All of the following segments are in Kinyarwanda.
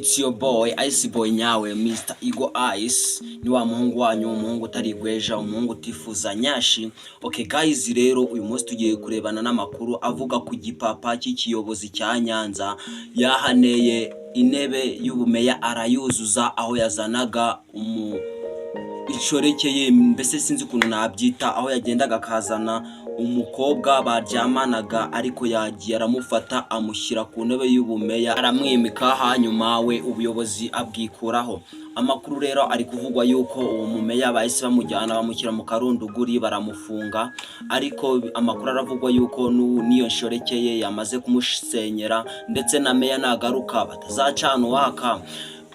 It's your boy Ice Boy nyawe Mr. Ego Ice ni wa muhungu wanyu, umuhungu utarigweja, umuhungu utifuza nyashi. Okay guys, rero uyu munsi tugiye kurebana n'amakuru avuga ku gipapa cy'ikiyobozi cya Nyanza yahaneye intebe y'ubumeya arayuzuza aho yazanaga icorekeye, mbese sinzi ukuntu nabyita, aho yagendaga akazana umukobwa baryamanaga ariko yagiye aramufata amushyira ku ntebe y'ubumeya aramwimika, hanyuma we ubuyobozi abwikuraho. Amakuru rero ari kuvugwa yuko uwo mumeya bahise bamujyana bamushyira mu karunduguri baramufunga, ariko amakuru aravugwa yuko niyo nshyorekeye yamaze kumusenyera, ndetse na meya nagaruka batazacana uwaka.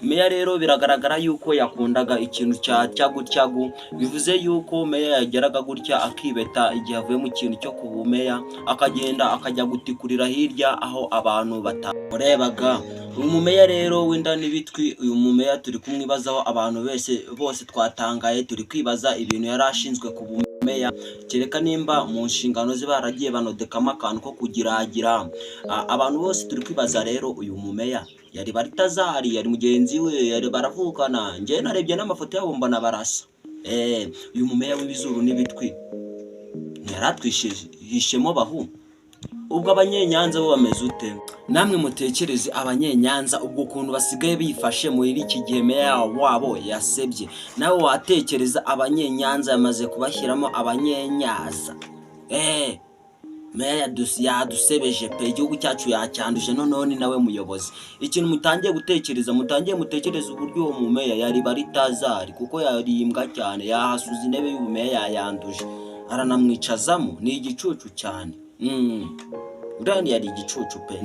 Meya rero biragaragara yuko yakundaga ikintu cya tyagu, bivuze yuko meya yageraga gutya akibeta igihe avuye mu kintu cyo kubumeya, akagenda akajya gutikurira hirya aho abantu batamurebaga. Uyu mumeya rero w'inda n'ibitwi, uyu mumeya turi kumwibazaho, abantu bose twatangaye, turi kwibaza ibintu yarashinzwe ku bumeya, kereka nimba mu nshingano ze baragiye banodekamo akantu ko kugiragira. Abantu bose turi kwibaza rero, uyu mumeya yari Baritazari, yari mugenzi we, yari baravukana? Nje narebye n'amafoto yabo mbona barasa. Uyu mumeya w'ibizuru n'ibitwi yaratwishishemo bahu. Ubwo abanyenyanza bo bameze ute? Namwe mutekereze abanyenyanza ubwo kuntu basigaye bifashe muri iki gihe meya wabo yasebye. Nawe watekereza abanyenyanza yamaze kubashyiramo abanyenyaza. Meya yadusebeje pe, igihugu cyacu yacyanduje, noneho ni nawe muyobozi. Ikintu mutangiye mutekereza uburyo uwo mumeya yari Baritazari, kuko yari imbwa cyane, yahasuza intebe y'ubumeya yayanduje, aranamwicazamo. Ni igicucu cyane. Urani yari igicucu pe.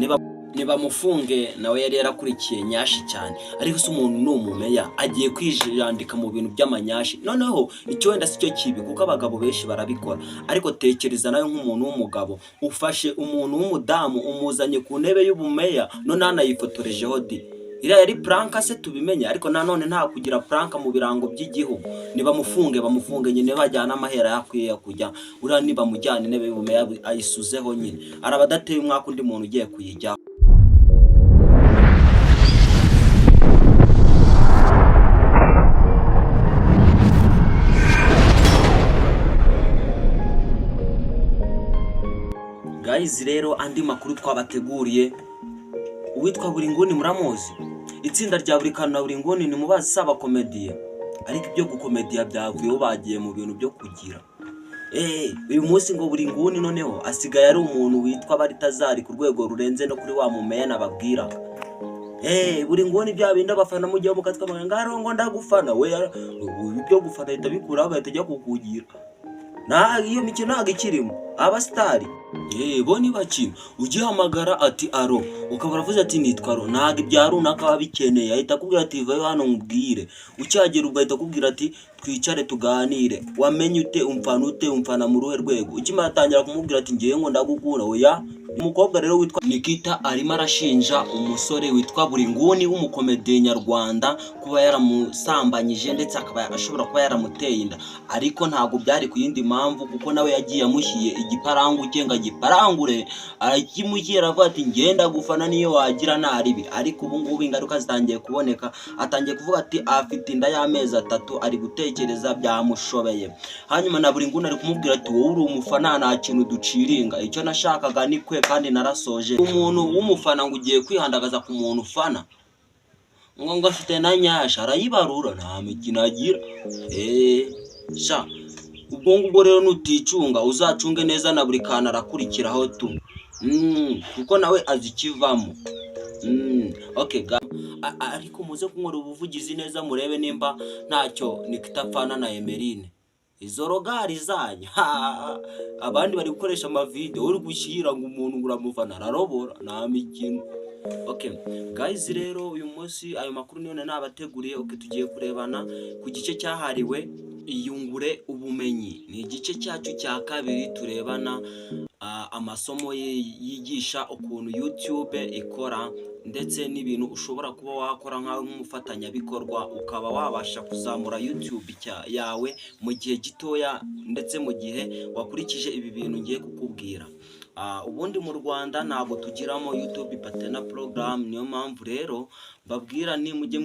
Niba mufunge nawe yari yarakurikiye nyashi cyane, ariko se umuntu ni umumeya agiye kwijandika mu bintu by'amanyashi. Noneho icyo wenda sicyo kibi, kuko abagabo benshi barabikora, ariko tekereza nawe nk'umuntu w'umugabo ufashe umuntu w'umudamu umuzanye ku ntebe y'ubumeya, none anayifotorejeho di. Iriya yari pranka se tubimenye, ariko nanone nta kugira pranka mu birango by'igihugu. Niba bamufunge nyine, bajyana amahera yakwiye kujya. Uriya niba mujyana intebe y'ubumeya ayisuzeho nyine, arabadateye umwaka undi muntu ugiye kuyijya. Guys, rero andi makuru twabateguriye, uwitwa Buringuni muramuzi? Itsinda rya Burikana na Buringuni ni mubazi saba komediye, ariko ibyo gukomediya byavuyeho bagiye mu bintu byo kugira. Uyu munsi ngo Buringuni noneho asigaye ari umuntu witwa Baritazari ku rwego rurenze no kuri wa mumeya nababwira. Buringuni bya binda bafana mu gihe mukatwa ngaro ngo ndagufana we, ibyo gufana leta bikuraho bahita kukugira. Iyo mikino ntago ikirimo abastari. Bo ni bakina ugihamagara ati aro, ukaba uravuze ati nitwa ro, ntago ibya runaka babikeneye, ahita akubwira ati vayo hano nkubwire. Ucyagera ugahita akubwira ati twicare tuganire. Wamenye ute umfana mu ruhe rwego? Ukimara atangira kumubwira ati ngiye ngo ndagukunda oya. Umukobwa rero witwa Nikita arimo arashinja umusore witwa Buringuni w'umukomediye nyarwanda kuba yaramusambanyije, ndetse akaba ashobora kuba yaramuteye inda, ariko ntago byari ku yindi mpamvu, kuko nawe yagiye amushyiye igiparangu cyenga giparangure, arakimushyira avuga ati ngenda gufana niyo wagira naribi. Ariko ubu ngubu ingaruka zitangiye kuboneka, atangiye kuvuga ati afite inda y'amezi 3, ari gutekereza byamushobeye. Hanyuma na Buringuni ari kumubwira ati wowe uri umufana nta kintu duciringa, icyo nashakaga ni kwe kandi narasoje. Umuntu w'umufana ngo ugiye kwihandagaza ku muntu ufana ngo afite na nyasha, arayibarura nta mikino agira. Ubwo rero nuticunga uzacunge neza, na buri kana arakurikiraho tu, kuko nawe azikivamo. Okay ariko muze kunkora ubuvugizi neza murebe nimba ntacyo Nikita apfana na Emeline. Izo rogari zanyu abandi bari gukoresha amavideo uri gushyira ngo umuntu uramuvana ararobora nta mikino. Okay guys, rero uyu munsi ayo makuru niyo nabateguriye. Tugiye kurebana ku gice cyahariwe iyungure ubumenyi, ni igice cyacu cya kabiri. Turebana amasomo yigisha ukuntu YouTube ikora, ndetse n'ibintu ushobora kuba wakora nk'umufatanyabikorwa ukaba wabasha kuzamura YouTube yawe mu gihe gitoya, ndetse mu gihe wakurikije ibi bintu ngiye kukubwira. Ubundi mu Rwanda ntabwo tugiramo YouTube Partner Program, niyo mpamvu rero babwira ni mujye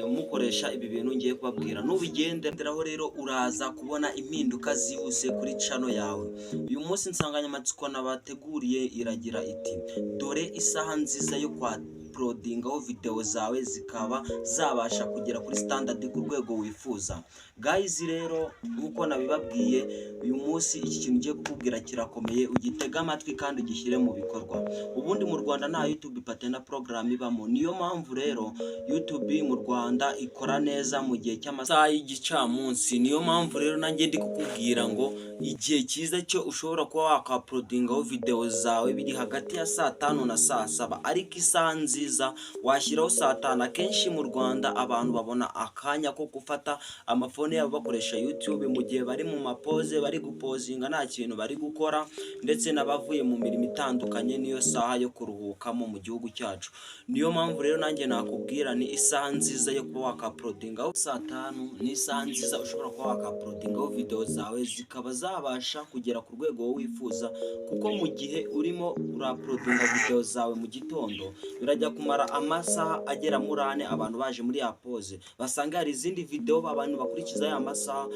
mukoresha ibi bintu ngiye kubabwira. Nubigenderaho rero uraza kubona impinduka zihuse kuri channel yawe. Uyu munsi insanganyamatsiko nabateguriye iragira iti dore isaha nziza yo kwa uploadingaho video zawe zikaba zabasha kugera kuri standard ku rwego wifuza. Guys rero nkuko nabibabwiye uyu munsi iki kintu ngiye kukubwira kirakomeye, ugitega amatwi kandi ugishyire mu bikorwa. Ubundi mu Rwanda nta YouTube Partner Program ibamo, niyo mpamvu rero YouTube mu Rwanda ikora neza mu gihe cy'amasaha y'igicamunsi. Niyo mpamvu rero nanjye ndi kukubwira ngo igihe cyiza cyo ushobora kuba waka-uploadingaho video zawe biri hagati ya saa 5 na saa 7, ariko isaha nziza washyiraho saa 5. Akenshi mu Rwanda abantu babona akanya ko gufata amafone yabo bakoresha YouTube mu gihe bari mu mapoze, bari gupozinga nta kintu bari gukora, ndetse n'abavuye mu mirimo itandukanye. Niyo saha yo kuruhukamo mu gihugu cyacu. Niyo mpamvu rero nanjye nakubwira ni isaha nziza yo kuba waka-uploadingaho saa 5. Ni isaha nziza ushobora kuba waka-uploadingaho video zawe zikaba zabasha kugera ku rwego wifuza, kuko mu gihe urimo ura-uploadinga video zawe mu gitondo birajya kumara amasaha agera muri 4 abantu baje muri ya pose basanga hari izindi video abantu bakurikiza ya masaha,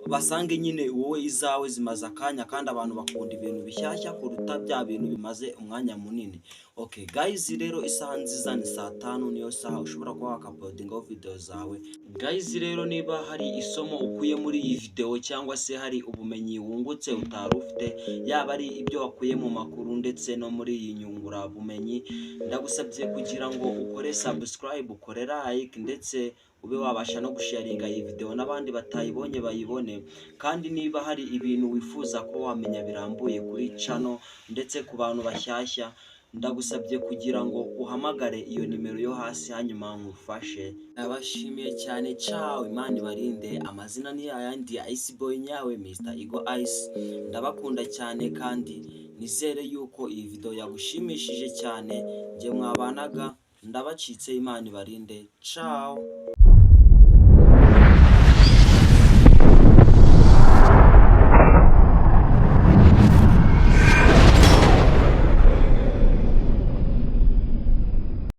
basange nyine wowe izawe zimaze akanya, kandi abantu bakunda ibintu bishyashya kuruta bya bintu bimaze umwanya munini. Okay guys, rero isaha nziza ni saa 5, niyo saha ushobora kuba waka-uploadingaho video zawe. Guys rero niba hari isomo ukuye muri iyi video cyangwa se hari ubumenyi wungutse utari ufite, yaba ari ibyo wakuye mu makuru ndetse no muri iyi nyungura bumenyi, ndagusabye kugira ngo ukore subscribe, ukore like, ndetse ube wabasha no gusharinga iyi video n'abandi batayibonye bayibone. Kandi niba hari ibintu wifuza ko wamenya birambuye kuri channel ndetse ku bantu bashyashya, ndagusabye kugira ngo uhamagare iyo nimero yo hasi hanyuma nkufashe. Nabashimiye cyane, ciao, Imana ibarinde. Amazina ni yayandi ya Ice Boy nyawe, Mr. Ego Ice. Ndabakunda cyane kandi nizere yuko iyi video yagushimishije cyane. Nje mwabanaga ndabacitse, Imana ibarinde, ciao.